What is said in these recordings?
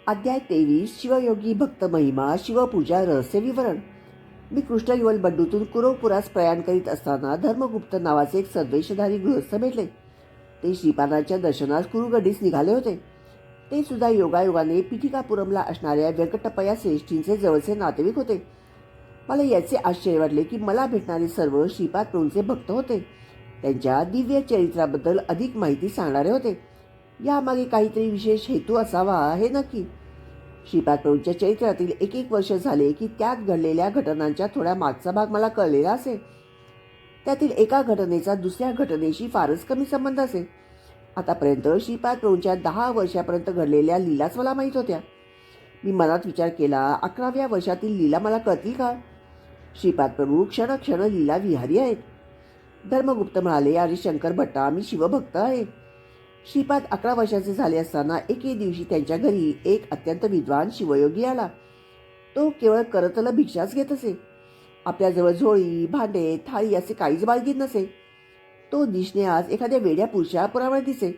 अध्याय 23 शिवयोगी भक्त महिमा शिवपूजा रहस्य विवरण. मी कृष्णयुवल बंडूतून कुरवपुरास प्रयाण करीत असताना धर्मगुप्त नावाचे एक सद्वेषधारी गृहस्थ भेटले. ते श्रीपादांच्या दर्शनास कुरुगडीस निघाले होते. ते सुद्धा योगायोगाने पिठिकापुरमला असणाऱ्या व्यंकटप्पया श्रेष्ठींचे जवळचे नातेवाईक होते. मला याचे आश्चर्य वाटले की मला भेटणारे सर्व श्रीपाद प्रभूंचे भक्त होते. त्यांच्या दिव्य चरित्राबद्दल अधिक माहिती सांगणारे होते. यामागे काहीतरी विशेष हेतू असावा हे नक्की. श्रीपाद प्रभूंच्या चरित्रातील एक वर्ष झाले की त्यात घडलेल्या घटनांच्या थोड्या मागचा भाग मला कळलेला असे. त्यातील एका घटनेचा दुसऱ्या घटनेशी फारच कमी संबंध असे. आतापर्यंत श्रीपाद प्रभूंच्या 10 वर्षापर्यंत घडलेल्या लीलाच मला माहीत होत्या. मी मनात विचार केला, 11व्या वर्षातील लीला मला कळतील का? श्रीपाद प्रभू क्षण लीला विहारी आहेत. धर्मगुप्त म्हणाले, अरे शंकर भट्टा, मी शिवभक्त आहे. श्रीपाद 11 वर्षाचे झाले असताना एके दिवशी त्यांच्या घरी एक अत्यंत विद्वान शिवयोगी आला. तो केवळ करतल भिक्षाच घेत असे. आपल्याजवळ झोळी, भांडे, थाळी असे काहीच बाळगीत नसे. तो दिसण्यास एखाद्या वेड्या पुरुषाप्रमाणे दिसे.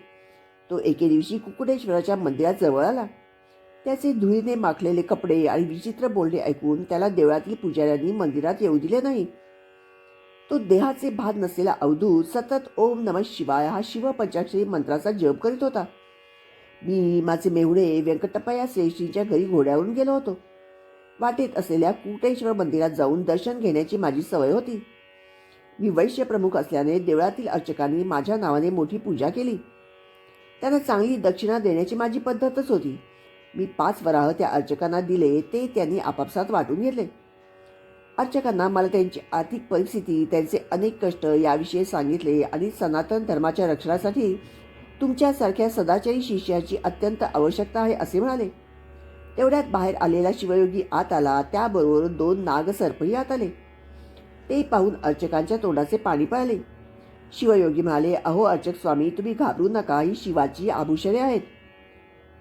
तो एके दिवशी कुकुटेश्वराच्या मंदिरात जवळ आला. त्याचे धुळीने माखलेले कपडे आणि विचित्र बोलणे ऐकून त्याला देवळातील पुजाऱ्यांनी मंदिरात येऊ दिले नाही. तो देहाचे भान नसलेला अवधूत सतत ओम नमः शिवाय हा शिव पंचाक्षरी मंत्राचा जप करीत होता. मी माझे मेहुणे व्यंकटप्पया श्रेष्ठींच्या घरी घोड्यावरून गेलो होतो. वाटेत असलेल्या कुकुटेश्वर मंदिरात जाऊन दर्शन घेण्याची माझी सवय होती. मी वैश्य प्रमुख असल्याने देवळातील अर्चकांनी माझ्या नावाने मोठी पूजा केली. त्यांना चांगली दक्षिणा देण्याची माझी पद्धतच होती. मी 5 वराह त्या अर्चकांना दिले. ते त्यांनी आपापसात वाटून घेतले. अर्चकांना मला त्यांची आर्थिक परिस्थिती, त्यांचे अनेक कष्ट याविषयी सांगितले आणि सनातन धर्माच्या रक्षणासाठी तुमच्यासारख्या सदाचारी शिष्याची अत्यंत आवश्यकता आहे असे म्हणाले. तेवढ्यात बाहेर आलेला शिवयोगी आत आला. त्याबरोबर 2 नागसर्पही आत आले. ते पाहून अर्चकांच्या तोंडाचे पाणी पळाले. शिवयोगी म्हणाले, अहो अर्चक स्वामी, तुम्ही घाबरू नका, ही शिवाची आभूषणे आहेत.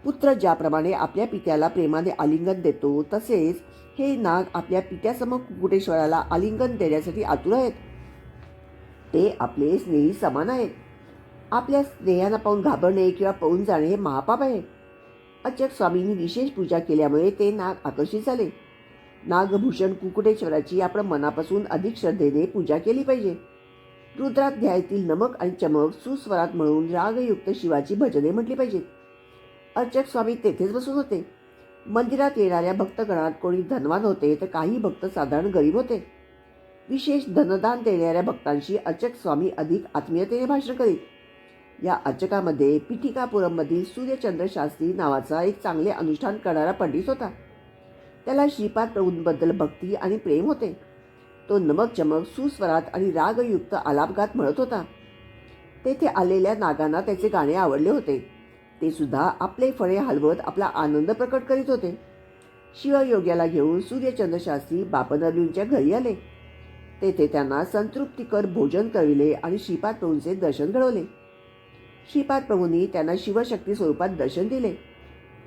पुत्र ज्याप्रमाणे आपल्या पित्याला प्रेमाने आलिंगन देतो, तसेच हे नाग आपल्या पित्यासमोर कुकुटेश्वराला आलिंगन देण्यासाठी आतुर आहेत. ते आपले स्नेही समान आहेत. आपल्या स्नेहांना पाहून घाबरणे किंवा पळून जाणे हे महापाप आहे. अर्चक स्वामींनी विशेष पूजा केल्यामुळे ते नाग आकर्षित झाले. नागभूषण कुकुटेश्वराची आपण मनापासून अधिक श्रद्धेने पूजा केली पाहिजे. रुद्राध्यायातील नमक आणि चमक सुस्वरात म्हणून रागयुक्त शिवाची भजने म्हटली पाहिजेत. अर्चक स्वामी तेथेच बसून होते. मंदिरात येणाऱ्या भक्तगणात कोणी धनवान होते तर काही भक्त साधारण गरीब होते. विशेष धनदान देणाऱ्या भक्तांशी अर्चक स्वामी अधिक आत्मीयतेने भाषण करीत. या अर्चकामध्ये पिठिकापुरममधील सूर्यचंद्र शास्त्री नावाचा एक चांगले अनुष्ठान करणारा पंडित होता. त्याला श्रीपाद प्रभूंबद्दल भक्ती आणि प्रेम होते. तो नमक चमक सुस्वरात आणि रागयुक्त आलापगात म्हणत होता. तेथे आलेल्या नागांना त्याचे गाणे आवडले होते. ते सुद्धा आपले फळे हलवत आपला आनंद प्रकट करीत होते. शिवयोग्याला घेऊन सूर्यचंद्र शास्त्री बापनरलींच्या घरी आले. तेथे त्यांना संतृप्तिकर भोजन करविले आणि श्रीपाद प्रभूंचे दर्शन घडवले. श्रीपाद प्रभूंनी त्यांना शिवशक्ती स्वरूपात दर्शन दिले.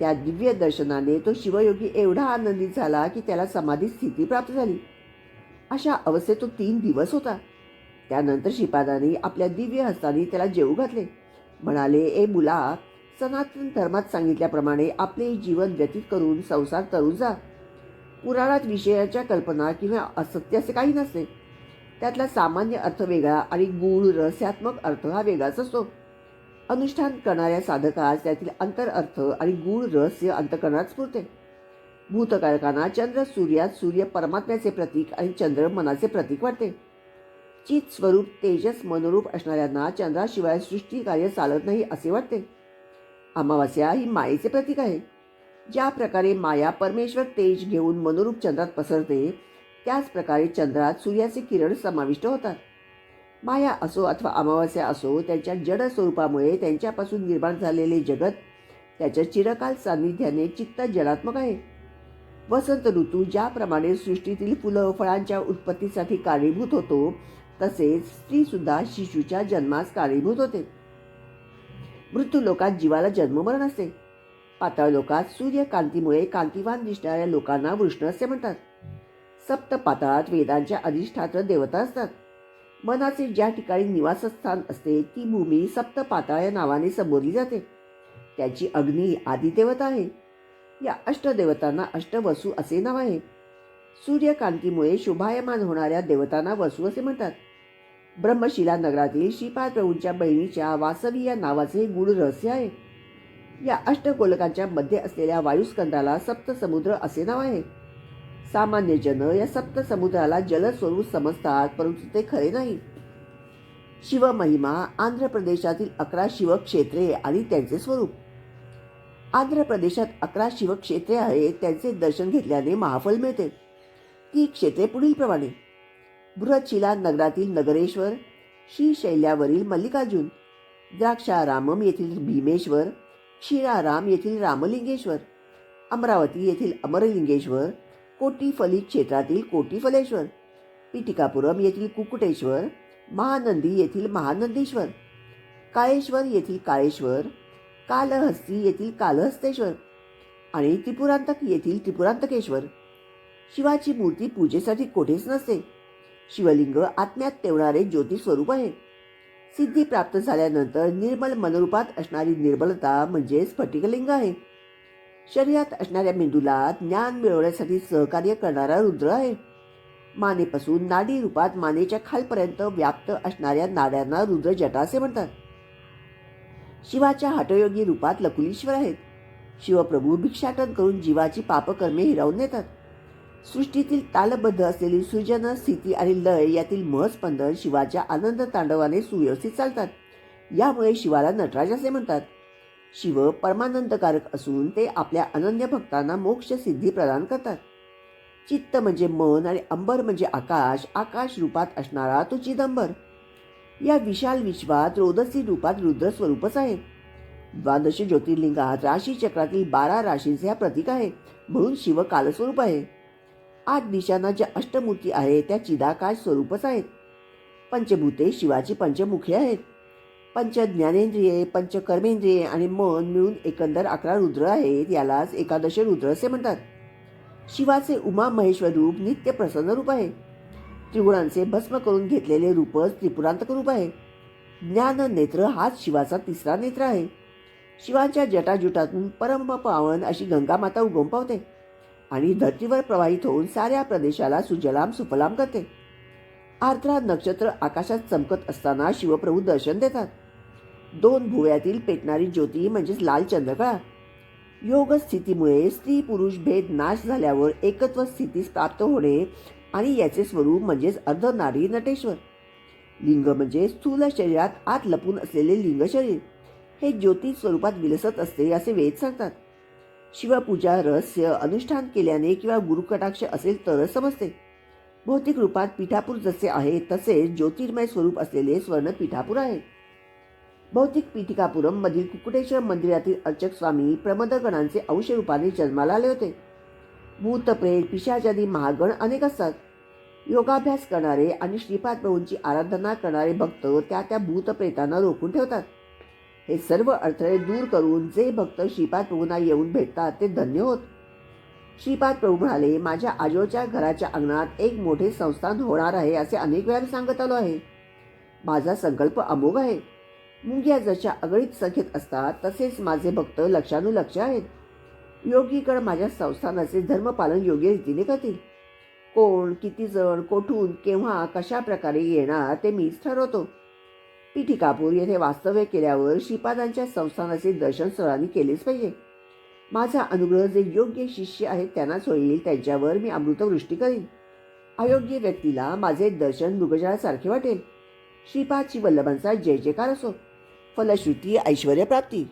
त्या दिव्य दर्शनाने तो शिवयोगी एवढा आनंदित झाला की त्याला समाधी स्थिती प्राप्त झाली. अशा अवस्थेत तो 3 दिवस होता. त्यानंतर श्रीपादांनी आपल्या दिव्य हस्तांनी त्याला जेवू घातले. म्हणाले, ए मुला, सनातन धर्मात सांगितल्याप्रमाणे आपले जीवन व्यतीत करून संसार तरून जा. पुराणात विषयाच्या कल्पना किंवा असत्य असे काही नसते. त्यातला सामान्य अर्थ वेगळा आणि गूढ रहस्यात्मक अर्थ हा वेगळाच असतो. अनुष्ठान करणाऱ्या साधकास त्यातील अंतर अर्थ आणि गूढ रहस्य अंतःकरणात स्फुरते. भूतकाळकांना चंद्र सूर्यात सूर्य परमात्म्याचे प्रतीक आणि चंद्र मनाचे प्रतीक वाटते. चित स्वरूप तेजस मनोरूप असणाऱ्यांना चंद्राशिवाय सृष्टी कार्य चालत नाही असे वाटते. अमावास्या ही मायेचे प्रतीक आहे. ज्या प्रकारे माया परमेश्वर तेज घेऊन मनोरूप चंद्रात पसरते, त्याच प्रकारे चंद्रात सूर्याचे किरण समाविष्ट होतात. माया असो अथवा अमावास्या असो, त्यांच्या जड स्वरूपामुळे त्यांच्यापासून निर्माण झालेले जगत त्याच्या चिरकाल सान्निध्याने चित्त जडात्मक आहे. वसंत ऋतू ज्याप्रमाणे सृष्टीतील फुलं फळांच्या उत्पत्तीसाठी कारणीभूत होतो, तसेच स्त्रीसुद्धा शिशूच्या जन्मास कारणीभूत होते. मृत्यू लोकात जीवाला जन्ममरण असते. पाताळ लोकात सूर्यकांतीमुळे कांतिवान दिसणाऱ्या लोकांना वृष्ण असे म्हणतात. सप्त पाताळात वेदांच्या अधिष्ठात्र देवता असतात. मनाचे ज्या ठिकाणी निवासस्थान असते ती भूमी सप्त पाताळ या नावाने संबोधली जाते. त्याची अग्नी आदिदेवता आहे. या अष्टदेवतांना अष्टवसू असे नाव आहे. सूर्यकांतीमुळे शोभायमान होणाऱ्या देवतांना वसू असे म्हणतात. ब्रह्मशिला नगरातील श्रीपाद प्रभूंच्या बहिणीच्या वासवी या नावाचे गूढ रहस्य आहे. या अष्टगोलकांच्या मध्ये असलेल्या वायुस्कंदाला सप्तसमुद्र असे नाव आहे. सामान्य जन या सप्तसमुद्राला जलस्वरूप समजतात, परंतु ते खरे नाही. शिवमहिमा आंध्र प्रदेशातील 11 शिवक्षेत्रे आणि त्यांचे स्वरूप. आंध्र प्रदेशात 11 शिवक्षेत्रे आहेत. त्यांचे दर्शन घेतल्याने महाफल मिळते. ती क्षेत्रे पुढीलप्रमाणे: बृहच्छिला नगरातील नगरेश्वर, श्रीशैल्यावरील मल्लिकार्जुन, द्राक्षारामम येथील भीमेश्वर, क्षीराराम येथील रामलिंगेश्वर, अमरावती येथील अमरलिंगेश्वर, कोटीफली क्षेत्रातील कोटीफलेश्वर, पिटिकापुरम येथील कुकुटेश्वर, महानंदी येथील महानंदेश्वर, काळेश्वर येथील काळेश्वर, कालहस्ती येथील कालहस्तेश्वर आणि त्रिपुरांतक येथील त्रिपुरांतकेश्वर. शिवाची मूर्ती पूजेसाठी कोठेच नसते. शिवलिंग आत्म्यात तेवणारे ज्योती स्वरूप आहे. सिद्धी प्राप्त झाल्यानंतर निर्मल मनरूपात असणारी निर्मलता म्हणजे स्फटिकलिंग आहे. शरीरात असणाऱ्या मेंदूला ज्ञान मिळवण्यासाठी सहकार्य करणारा रुद्र आहे. मानेपासून नाडी रूपात मानेच्या खालपर्यंत व्याप्त असणाऱ्या नाड्यांना रुद्र जटा असे म्हणतात. शिवाच्या हठयोगी रूपात लकुलीश्वर आहेत. शिवप्रभू भिक्षाटन करून जीवाची पापकर्मे हिरावून नेतात. सृष्टीतील तालबद्ध असलेली सृजन, स्थिती आणि लय यातील महस्पंदन शिवाच्या आनंद तांडवाने सुव्यवस्थित चालतात. यामुळे शिवाला नटराज असे म्हणतात. शिव परमानंदकारक असून ते आपल्या अनन्य भक्तांना मोक्ष सिद्धी प्रदान करतात. चित्त म्हणजे मन आणि अंबर म्हणजे आकाश. आकाश रूपात असणारा तो चिदंबर. या विशाल विश्वात रोदसी रूपात रुद्र स्वरूपच आहे. द्वादश ज्योतिर्लिंगात राशी चक्रातील 12 राशींचे हा प्रतीक आहे, म्हणून शिव कालस्वरूप आहे. 8 दिशांना ज्या अष्टमूर्ती आहेत त्या चिदाकाश स्वरूपच आहेत. पंचभूते शिवाची पंचमुखे आहेत. पंच ज्ञानेंद्रिये, पंच कर्मेंद्रिये आणि मन मिळून एकंदर 11 रुद्र आहेत. यालाच एकादश रुद्र असे म्हणतात. शिवाचे उमा महेश्वर रूप नित्य प्रसन्न रूप आहे. त्रिगुणांचे भस्म करून घेतलेले रूपच त्रिपुरांतक रूप आहे. ज्ञान नेत्र हाच शिवाचा तिसरा नेत्र आहे. शिवाच्या जटाजुटातून परम पावन अशी गंगामाता उगम पावते आणि धरतीवर प्रवाहित होऊन साऱ्या प्रदेशाला सुजलाम सुफलाम करते. आर्द्रा नक्षत्र आकाशात चमकत असताना शिवप्रभू दर्शन देतात. 2 भुवयातील पेटणारी ज्योती म्हणजेच लाल चंद्रकळा. योग स्थितीमुळे स्त्री पुरुष भेद नाश झाल्यावर एकत्व स्थितीस प्राप्त होणे आणि याचे स्वरूप म्हणजेच अर्धनारी नटेश्वर. लिंग म्हणजे स्थूल शरीरात आत लपून असलेले लिंग शरीर. हे ज्योती स्वरूपात विलसत असते असे वेद सांगतात. शिवपूजा रहस्य अनुष्ठान केल्याने किंवा गुरुकटाक्ष असेल तरच समजते. भौतिक रूपात पिठापूर जसे आहे तसेच ज्योतिर्मय स्वरूप असलेले स्वर्ण पिठापूर आहे. भौतिक पिठिकापुरम मधील कुकुटेश्वर मंदिरातील अर्चक स्वामी प्रमदगणांचे अंश रूपाने जन्माला आले होते. भूत प्रेत पिशाचादी महागण अनेक असतात. योगाभ्यास करणारे आणि श्रीपाद प्रभूंची आराधना करणारे भक्त त्या भूत प्रेतांना रोखून ठेवतात. हे सर्व अडथळे दूर करून जे भक्त श्रीपाद प्रभूंना येऊन भेटतात ते धन्य होत. श्रीपाद प्रभू म्हणाले, माझ्या आजोळच्या घराच्या अंगणात एक मोठे संस्थान होणार आहे असे अनेक वेळा सांगत आलो आहे. माझा संकल्प अमोघ आहे. मुंग्या जशा अगणित संख्येत असतात तसेच माझे भक्त लक्षानुलक्ष आहेत. योगीगण माझ्या संस्थानाचे धर्मपालन योग्य रीतीने करतील. कोण, किती जण, कोठून, केव्हा, कशा प्रकारे येणार ते मीच ठरवतो. पिठिकापूर येथे वास्तव्य केल्यावर श्रीपादांच्या संस्थानाचे दर्शन सर्वांनी केलेच पाहिजे. माझा अनुग्रह जे योग्य शिष्य आहेत त्यांनाच होईल. त्यांच्यावर मी अमृतवृष्टी करीन. अयोग्य व्यक्तीला माझे दर्शन मृगजळासारखे वाटेल. श्रीपाद श्री वल्लभांचा जय जयकार असो. फलश्रुती ऐश्वर्य प्राप्ती.